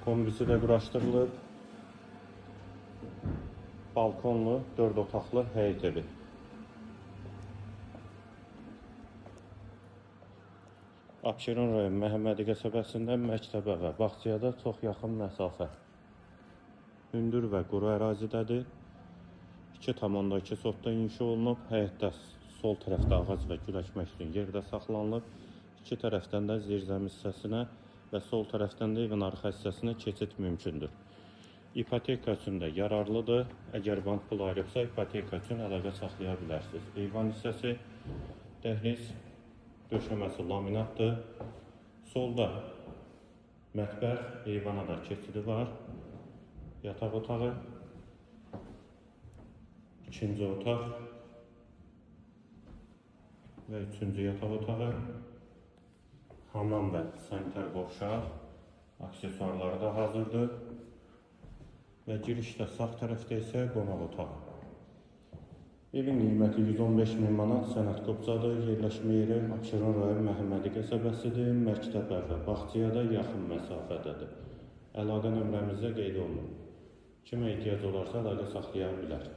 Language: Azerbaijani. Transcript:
Kombisi də quraşdırılıb. Balkonlu, 4 otaqlı həyət evi. Abşeron rayon Məhəmmədi qəsəbəsində məktəbə və bağçaya çox yaxın məsafə. Hündür və quru ərazidədir. 2,2 sotda inşa olunub. Həyətdə sol tərəfdə ağac və güləşmək üçün yerdə saxlanılıb. İki tərəfdən də zirzəmi hissəsinə və sol tərəfdən də evin arxa hissəsinə keçid mümkündür. İpoteka üçün də yararlıdır. Əgər bank pul ayırıbsa, ipoteka üçün əlaqə saxlaya bilərsiniz. Eyvan hissəsi, dəhliz, döşəməsi laminatdır. Solda mətbəx, eyvana da keçidi var. Yataq otağı, ikinci otaq və üçüncü yataq otağı. Hamam və sanitar qovşaq, aksesuarları da hazırdır. Və girişdə sağ tərəfdə isə qonaq otağı. Evin qiyməti 115.000 manat, sənəd qopcadır. Yerləşmə yeri Abşeron rayon Məhəmmədi qəsəbəsidir. Məktəbə və bağçaya da yaxın məsafədədir. Əlaqə nömrəmizdə qeyd olunur. Kimə ehtiyac olarsa əlaqə saxlaya bilər.